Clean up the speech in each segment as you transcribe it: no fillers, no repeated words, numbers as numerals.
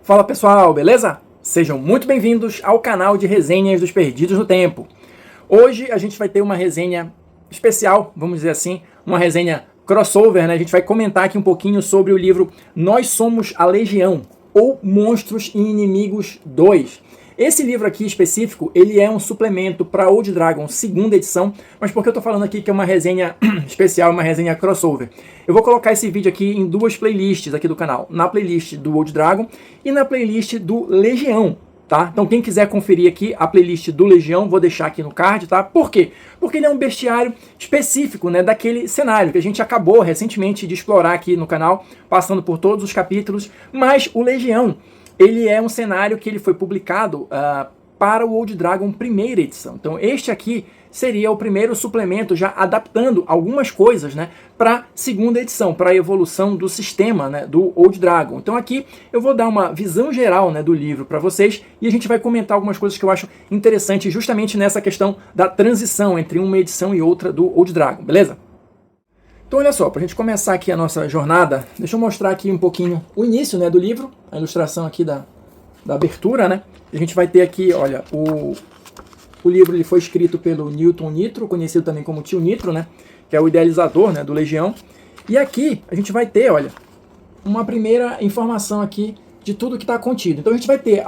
Fala pessoal, beleza? Sejam muito bem-vindos ao canal de resenhas dos Perdidos no Tempo. Hoje a gente vai ter uma resenha especial, vamos dizer assim, uma resenha crossover, né? A gente vai comentar aqui um pouquinho sobre o livro Nós Somos a Legião, ou Monstros e Inimigos 2. Esse livro aqui específico, ele é um suplemento para Old Dragon, segunda edição, mas por que eu tô falando aqui que é uma resenha especial, uma resenha crossover? Eu vou colocar esse vídeo aqui em duas playlists aqui do canal, na playlist do Old Dragon e na playlist do Legião, tá? Então quem quiser conferir aqui a playlist do Legião, vou deixar aqui no card, tá? Por quê? Porque ele é um bestiário específico, né, daquele cenário que a gente acabou recentemente de explorar aqui no canal, passando por todos os capítulos, mas o Legião, ele é um cenário que ele foi publicado para o Old Dragon primeira edição. Então este aqui seria o primeiro suplemento, já adaptando algumas coisas, né, para segunda edição, para a evolução do sistema, né, do Old Dragon. Então aqui eu vou dar uma visão geral, né, do livro para vocês e a gente vai comentar algumas coisas que eu acho interessantes justamente nessa questão da transição entre uma edição e outra do Old Dragon, beleza? Então olha só, para a gente começar aqui a nossa jornada, deixa eu mostrar aqui um pouquinho o início, né, do livro, a ilustração aqui da abertura, né? A gente vai ter aqui, olha, o livro ele foi escrito pelo Newton Nitro, conhecido também como Tio Nitro, né? Que é o idealizador, né, do Legião. E aqui a gente vai ter, olha, uma primeira informação aqui de tudo que está contido. Então a gente vai ter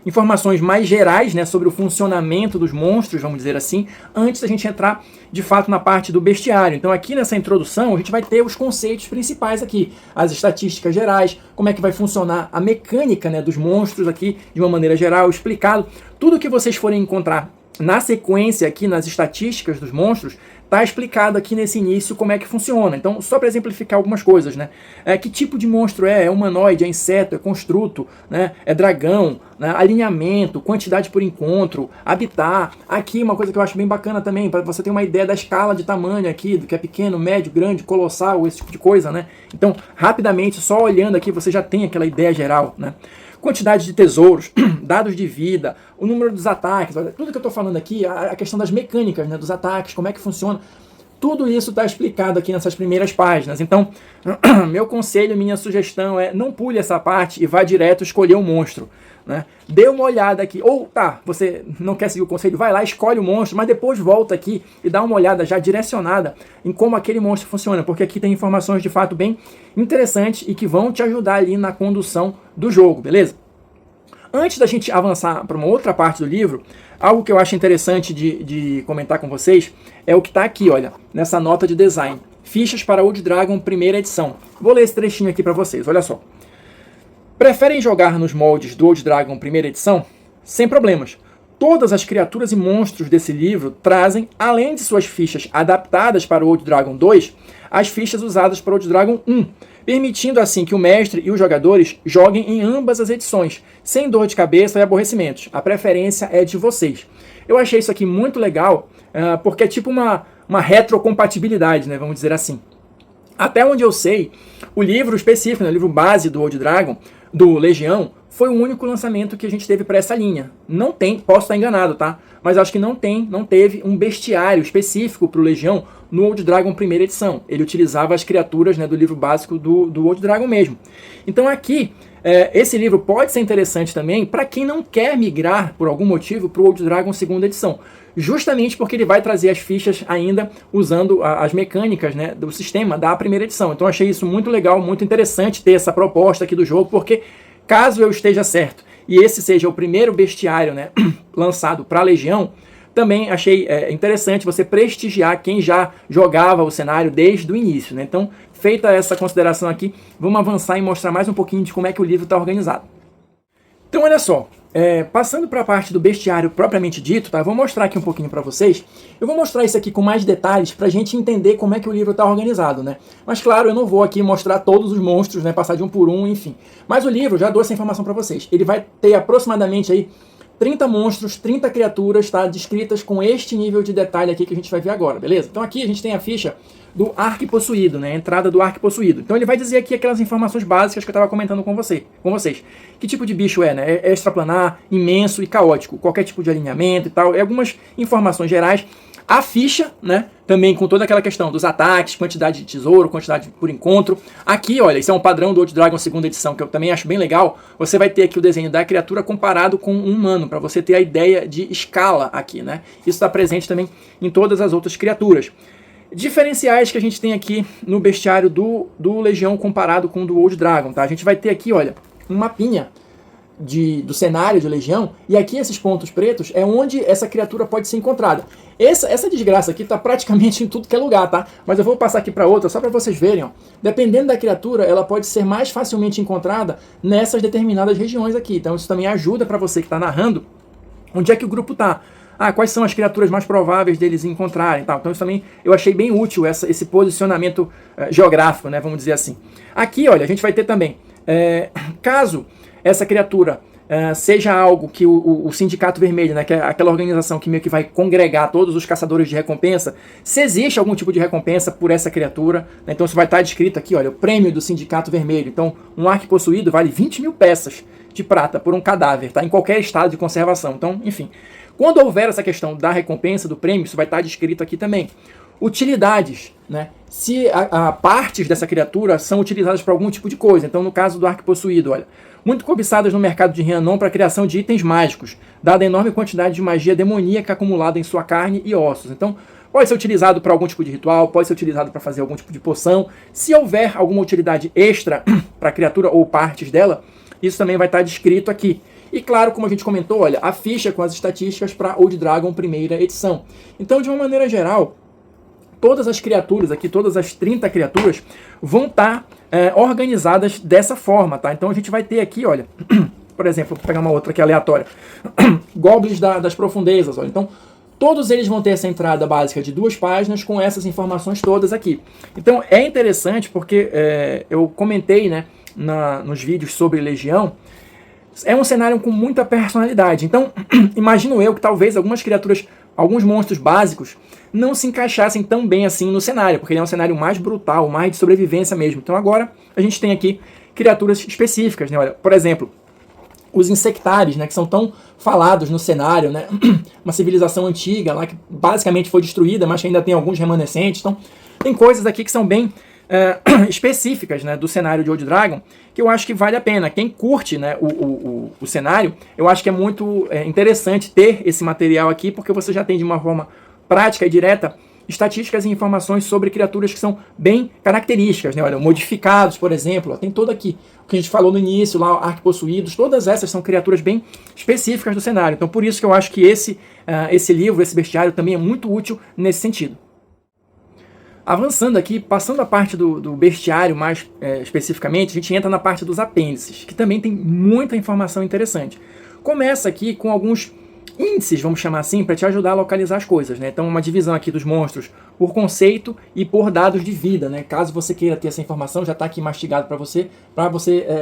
informações mais gerais, né, sobre o funcionamento dos monstros, vamos dizer assim, antes da gente entrar de fato na parte do bestiário. Então aqui nessa introdução a gente vai ter os conceitos principais aqui, as estatísticas gerais, como é que vai funcionar a mecânica, né, dos monstros aqui de uma maneira geral, explicado. Tudo que vocês forem encontrar na sequência aqui nas estatísticas dos monstros, está explicado aqui nesse início como é que funciona. Então, só para exemplificar algumas coisas, né? Que tipo de monstro é? É humanoide, é inseto, é construto, né? É dragão, né? Alinhamento, quantidade por encontro, habitat. Aqui uma coisa que eu acho bem bacana também, para você ter uma ideia da escala de tamanho aqui, do que é pequeno, médio, grande, colossal, esse tipo de coisa, né? Então, rapidamente, só olhando aqui, você já tem aquela ideia geral, né? Quantidade de tesouros, dados de vida, o número dos ataques, olha, tudo que eu estou falando aqui, a questão das mecânicas, né, dos ataques, como é que funciona, tudo isso está explicado aqui nessas primeiras páginas. Então, meu conselho, minha sugestão é não pule essa parte e vá direto escolher um monstro, né? Dê uma olhada aqui, ou tá, você não quer seguir o conselho, vai lá, escolhe o monstro, mas depois volta aqui e dá uma olhada já direcionada em como aquele monstro funciona, porque aqui tem informações de fato bem interessantes e que vão te ajudar ali na condução do jogo, beleza? Antes da gente avançar para uma outra parte do livro, algo que eu acho interessante de comentar com vocês é o que está aqui, olha, nessa nota de design. Fichas para Old Dragon primeira edição. Vou ler esse trechinho aqui para vocês, olha só. Preferem jogar nos moldes do Old Dragon primeira edição? Sem problemas. Todas as criaturas e monstros desse livro trazem, além de suas fichas adaptadas para o Old Dragon 2, as fichas usadas para o Old Dragon 1, permitindo assim que o mestre e os jogadores joguem em ambas as edições, sem dor de cabeça e aborrecimentos. A preferência é de vocês. Eu achei isso aqui muito legal, porque é tipo uma retrocompatibilidade, né, vamos dizer assim. Até onde eu sei, o livro específico, né, o livro base do Old Dragon, do Legião, foi o único lançamento que a gente teve para essa linha. Não tem, posso estar enganado, tá? Mas acho que não teve um bestiário específico para o Legião no Old Dragon primeira edição. Ele utilizava as criaturas, né, do livro básico do Old Dragon mesmo. Então aqui, esse livro pode ser interessante também para quem não quer migrar, por algum motivo, para o Old Dragon segunda edição. Justamente porque ele vai trazer as fichas ainda usando as mecânicas, né, do sistema da primeira edição. Então achei isso muito legal, muito interessante ter essa proposta aqui do jogo, porque caso eu esteja certo e esse seja o primeiro bestiário, né, lançado para a Legião, também achei interessante você prestigiar quem já jogava o cenário desde o início, né? Então, feita essa consideração aqui, vamos avançar e mostrar mais um pouquinho de como é que o livro está organizado. Então, olha só, passando para a parte do bestiário propriamente dito, tá? Eu vou mostrar aqui um pouquinho para vocês. Eu vou mostrar isso aqui com mais detalhes para a gente entender como é que o livro está organizado, né? Mas claro, eu não vou aqui mostrar todos os monstros, né? Passar de um por um, enfim. Mas o livro, já dou essa informação para vocês. Ele vai ter aproximadamente aí 30 monstros, 30 criaturas, tá? Descritas com este nível de detalhe aqui que a gente vai ver agora, beleza? Então aqui a gente tem a ficha do Arquipossuído, né? A entrada do Arquipossuído. Então ele vai dizer aqui aquelas informações básicas que eu estava comentando com vocês. Que tipo de bicho é, né? É extraplanar, imenso e caótico. Qualquer tipo de alinhamento e tal. E algumas informações gerais. A ficha, né, também com toda aquela questão dos ataques, quantidade de tesouro, quantidade por encontro. Aqui, olha, isso é um padrão do Old Dragon 2ª edição, que eu também acho bem legal. Você vai ter aqui o desenho da criatura comparado com um humano, para você ter a ideia de escala aqui, né? Isso está presente também em todas as outras criaturas. Diferenciais que a gente tem aqui no bestiário do Legião comparado com o do Old Dragon, tá? A gente vai ter aqui, olha, um mapinha do cenário de Legião, e aqui esses pontos pretos é onde essa criatura pode ser encontrada. Essa desgraça aqui está praticamente em tudo que é lugar, tá? Mas eu vou passar aqui para outra, só para vocês verem, ó. Dependendo da criatura, ela pode ser mais facilmente encontrada nessas determinadas regiões aqui. Então isso também ajuda para você que está narrando onde é que o grupo está. Quais são as criaturas mais prováveis deles encontrarem, tá? Então isso também eu achei bem útil, esse posicionamento geográfico, né? Vamos dizer assim. Aqui, olha, a gente vai ter também, caso essa criatura seja algo que o Sindicato Vermelho, né, que é aquela organização que meio que vai congregar todos os caçadores de recompensa, se existe algum tipo de recompensa por essa criatura, né, então isso vai estar descrito aqui, olha, o prêmio do Sindicato Vermelho. Então, um arco possuído vale 20 mil peças de prata por um cadáver, tá, em qualquer estado de conservação. Então, enfim, quando houver essa questão da recompensa, do prêmio, isso vai estar descrito aqui também. Utilidades, né? Se partes dessa criatura são utilizadas para algum tipo de coisa. Então, no caso do arco possuído, olha, muito cobiçadas no mercado de Rhiannon para a criação de itens mágicos, dada a enorme quantidade de magia demoníaca acumulada em sua carne e ossos. Então, pode ser utilizado para algum tipo de ritual, pode ser utilizado para fazer algum tipo de poção. Se houver alguma utilidade extra para a criatura ou partes dela, isso também vai estar descrito aqui. E claro, como a gente comentou, olha, a ficha com as estatísticas para Old Dragon 1ª edição. Então, de uma maneira geral, todas as criaturas aqui, todas as 30 criaturas, vão estar organizadas dessa forma, tá? Então a gente vai ter aqui, olha, por exemplo, vou pegar uma outra aqui aleatória, Goblins das Profundezas, olha. Então, todos eles vão ter essa entrada básica de 2 páginas com essas informações todas aqui. Então, é interessante porque eu comentei, né, nos vídeos sobre Legião, é um cenário com muita personalidade. Então, imagino eu que talvez algumas criaturas, alguns monstros básicos, não se encaixassem tão bem assim no cenário, porque ele é um cenário mais brutal, mais de sobrevivência mesmo. Então agora a gente tem aqui criaturas específicas, né? Olha, por exemplo, os insectares, né, que são tão falados no cenário, né? Uma civilização antiga lá que basicamente foi destruída, mas que ainda tem alguns remanescentes. Então tem coisas aqui que são bem específicas, né, do cenário de Old Dragon, que eu acho que vale a pena. Quem curte, né, o cenário, eu acho que é muito interessante ter esse material aqui, porque você já tem de uma forma prática e direta estatísticas e informações sobre criaturas que são bem características, né? Olha, modificados, por exemplo, ó, tem todo aqui o que a gente falou no início, lá, arquipossuídos, todas essas são criaturas bem específicas do cenário. Então, por isso que eu acho que esse livro, esse bestiário, também é muito útil nesse sentido. Avançando aqui, passando a parte do bestiário mais especificamente, a gente entra na parte dos apêndices, que também tem muita informação interessante. Começa aqui com alguns índices, vamos chamar assim, para te ajudar a localizar as coisas, né? Então, uma divisão aqui dos monstros por conceito e por dados de vida, né? Caso você queira ter essa informação, já está aqui mastigado para você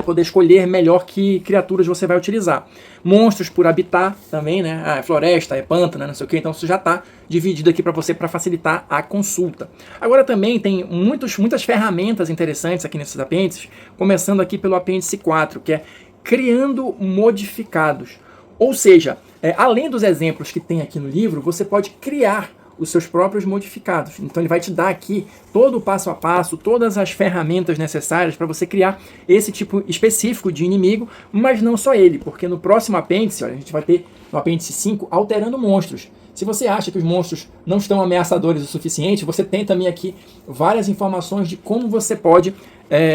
poder escolher melhor que criaturas você vai utilizar. Monstros por habitat também, né? É floresta, é pântano, né? Não sei o que. Então, isso já está dividido aqui para você para facilitar a consulta. Agora também tem muitas ferramentas interessantes aqui nesses apêndices, começando aqui pelo apêndice 4, que é Criando Modificados. Ou seja, além dos exemplos que tem aqui no livro, você pode criar os seus próprios modificados. Então ele vai te dar aqui todo o passo a passo, todas as ferramentas necessárias para você criar esse tipo específico de inimigo, mas não só ele, porque no próximo apêndice, olha, a gente vai ter no apêndice 5, alterando monstros. Se você acha que os monstros não estão ameaçadores o suficiente, você tem também aqui várias informações de como você pode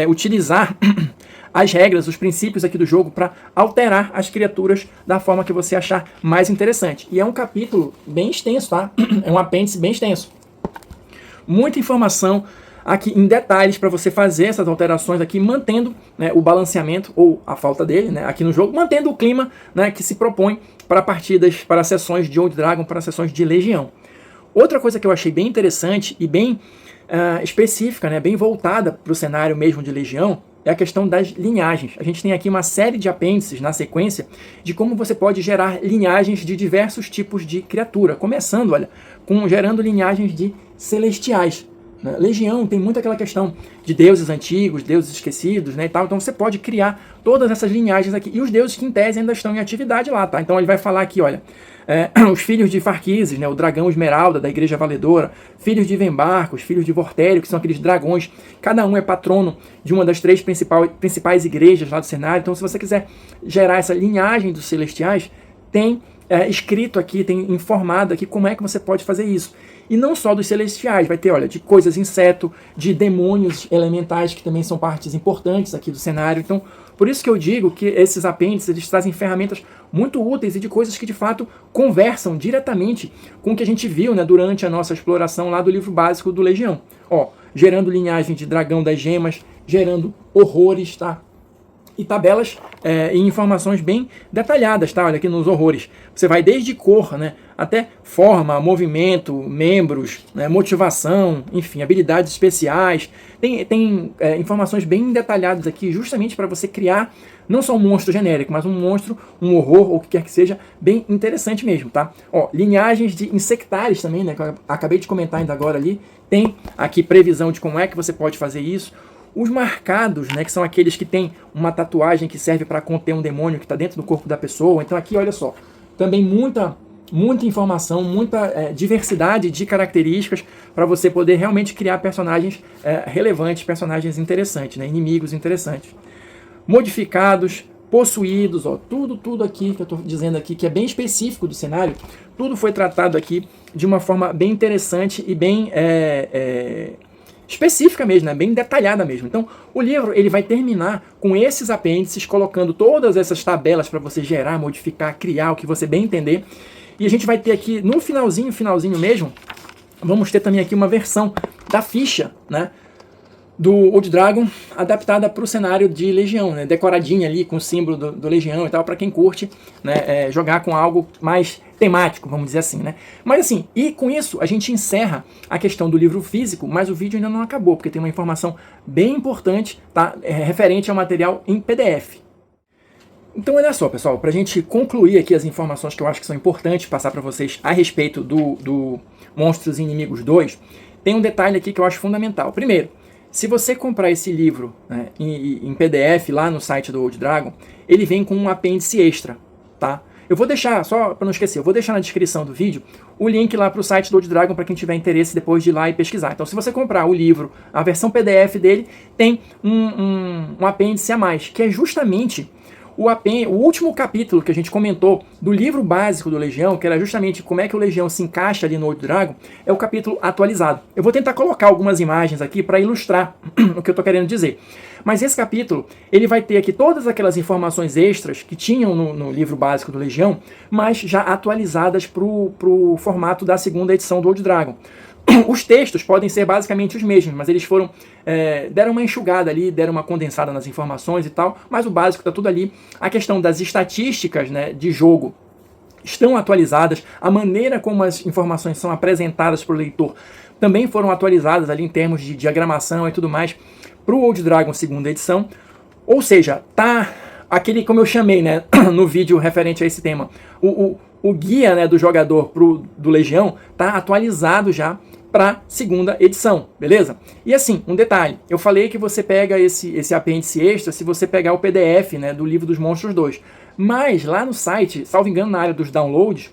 utilizar as regras, os princípios aqui do jogo para alterar as criaturas da forma que você achar mais interessante. E é um capítulo bem extenso, tá? É um apêndice bem extenso. Muita informação aqui em detalhes para você fazer essas alterações aqui, mantendo, né, o balanceamento, ou a falta dele, né, aqui no jogo, mantendo o clima, né, que se propõe para partidas, para sessões de Old Dragon, para sessões de Legião. Outra coisa que eu achei bem interessante e bem específica, né, bem voltada para o cenário mesmo de Legião, é a questão das linhagens. A gente tem aqui uma série de apêndices na sequência de como você pode gerar linhagens de diversos tipos de criatura. Começando, olha, gerando linhagens de celestiais. né? Legião tem muito aquela questão de deuses antigos, deuses esquecidos, né, e tal. Então você pode criar todas essas linhagens aqui. E os deuses que em tese ainda estão em atividade lá, tá? Então ele vai falar aqui, olha, os filhos de Farquises, né, o dragão esmeralda da Igreja Valedora, filhos de Vembarco, os filhos de Vortério, que são aqueles dragões, cada um é patrono de uma das 3 principais igrejas lá do cenário. Então se você quiser gerar essa linhagem dos celestiais, tem escrito aqui, tem informado aqui como é que você pode fazer isso. E não só dos celestiais, vai ter, olha, de coisas inseto, de demônios elementais, que também são partes importantes aqui do cenário. Então, por isso que eu digo que esses apêndices, eles trazem ferramentas muito úteis e de coisas que, de fato, conversam diretamente com o que a gente viu, né, durante a nossa exploração lá do livro básico do Legião. Ó, gerando linhagem de dragão das gemas, gerando horrores, tá? E tabelas e informações bem detalhadas, tá? Olha aqui nos horrores. Você vai desde cor, né, até forma, movimento, membros, né, motivação, enfim, habilidades especiais. Tem informações bem detalhadas aqui, justamente para você criar não só um monstro genérico, mas um monstro, um horror, ou o que quer que seja, bem interessante mesmo, tá? Ó, linhagens de insectários também, né, que eu acabei de comentar ainda agora ali. Tem aqui previsão de como é que você pode fazer isso. Os marcados, né, que são aqueles que têm uma tatuagem que serve para conter um demônio que está dentro do corpo da pessoa. Então aqui, olha só, também muita informação, muita diversidade de características para você poder realmente criar personagens relevantes, personagens interessantes, né, inimigos interessantes. Modificados, possuídos, ó, tudo aqui que eu estou dizendo aqui, que é bem específico do cenário, tudo foi tratado aqui de uma forma bem interessante e bem específica mesmo, né? Bem detalhada mesmo. Então, o livro ele vai terminar com esses apêndices, colocando todas essas tabelas para você gerar, modificar, criar, o que você bem entender. E a gente vai ter aqui, no finalzinho mesmo, vamos ter também aqui uma versão da ficha, né, do Old Dragon, adaptada para o cenário de Legião, né, decoradinha ali com o símbolo do Legião e tal, para quem curte, né, jogar com algo mais temático, vamos dizer assim, né. Mas assim, e com isso a gente encerra a questão do livro físico, mas o vídeo ainda não acabou, porque tem uma informação bem importante, tá, referente ao material em PDF. Então olha só, pessoal, para a gente concluir aqui as informações que eu acho que são importantes passar para vocês a respeito do Monstros e Inimigos 2, tem um detalhe aqui que eu acho fundamental. Primeiro, se você comprar esse livro, né, em PDF lá no site do Old Dragon, ele vem com um apêndice extra, tá? Eu vou deixar, só para não esquecer, eu vou deixar na descrição do vídeo o link lá para o site do Old Dragon para quem tiver interesse depois de ir lá e pesquisar. Então se você comprar o livro, a versão PDF dele, tem um apêndice a mais, que é justamente o último capítulo que a gente comentou do livro básico do Legião, que era justamente como é que o Legião se encaixa ali no Old Dragon, é o capítulo atualizado. Eu vou tentar colocar algumas imagens aqui para ilustrar o que eu estou querendo dizer. Mas esse capítulo, ele vai ter aqui todas aquelas informações extras que tinham no livro básico do Legião, mas já atualizadas para o formato da segunda edição do Old Dragon. Os textos podem ser basicamente os mesmos, mas eles foram deram uma enxugada ali, deram uma condensada nas informações e tal, mas o básico está tudo ali. A questão das estatísticas, né, de jogo estão atualizadas, a maneira como as informações são apresentadas para o leitor também foram atualizadas ali em termos de diagramação e tudo mais para o Old Dragon segunda edição. Ou seja, tá aquele, como eu chamei, né, no vídeo referente a esse tema, o guia, né, do jogador do Legião tá atualizado já para segunda edição, beleza? E assim, um detalhe, eu falei que você pega esse apêndice extra se você pegar o PDF, né, do livro dos Monstros 2, mas lá no site, salvo engano na área dos downloads,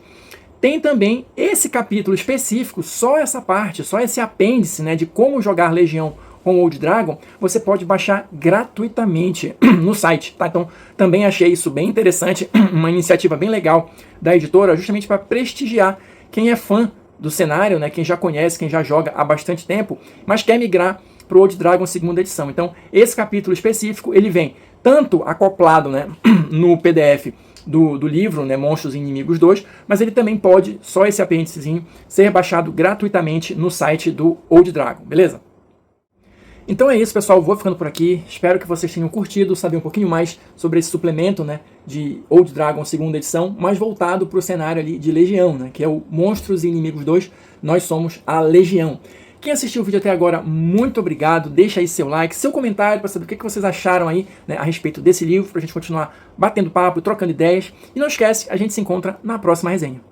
tem também esse capítulo específico, só essa parte, só esse apêndice, né, de como jogar Legião com o Old Dragon, você pode baixar gratuitamente no site, tá? Então, também achei isso bem interessante, uma iniciativa bem legal da editora, justamente para prestigiar quem é fã do cenário, né? Quem já conhece, quem já joga há bastante tempo, mas quer migrar para o Old Dragon segunda edição. Então, esse capítulo específico, ele vem tanto acoplado, né, no PDF do livro, né, Monstros e Inimigos 2, mas ele também pode, só esse apêndicezinho, ser baixado gratuitamente no site do Old Dragon, beleza? Então é isso, pessoal, vou ficando por aqui, espero que vocês tenham curtido, saber um pouquinho mais sobre esse suplemento, né, de Old Dragon segunda edição, mais voltado para o cenário ali de Legião, né, que é o Monstros e Inimigos 2, nós somos a Legião. Quem assistiu o vídeo até agora, muito obrigado, deixa aí seu like, seu comentário para saber o que vocês acharam aí, né, a respeito desse livro, para a gente continuar batendo papo, trocando ideias, e não esquece, a gente se encontra na próxima resenha.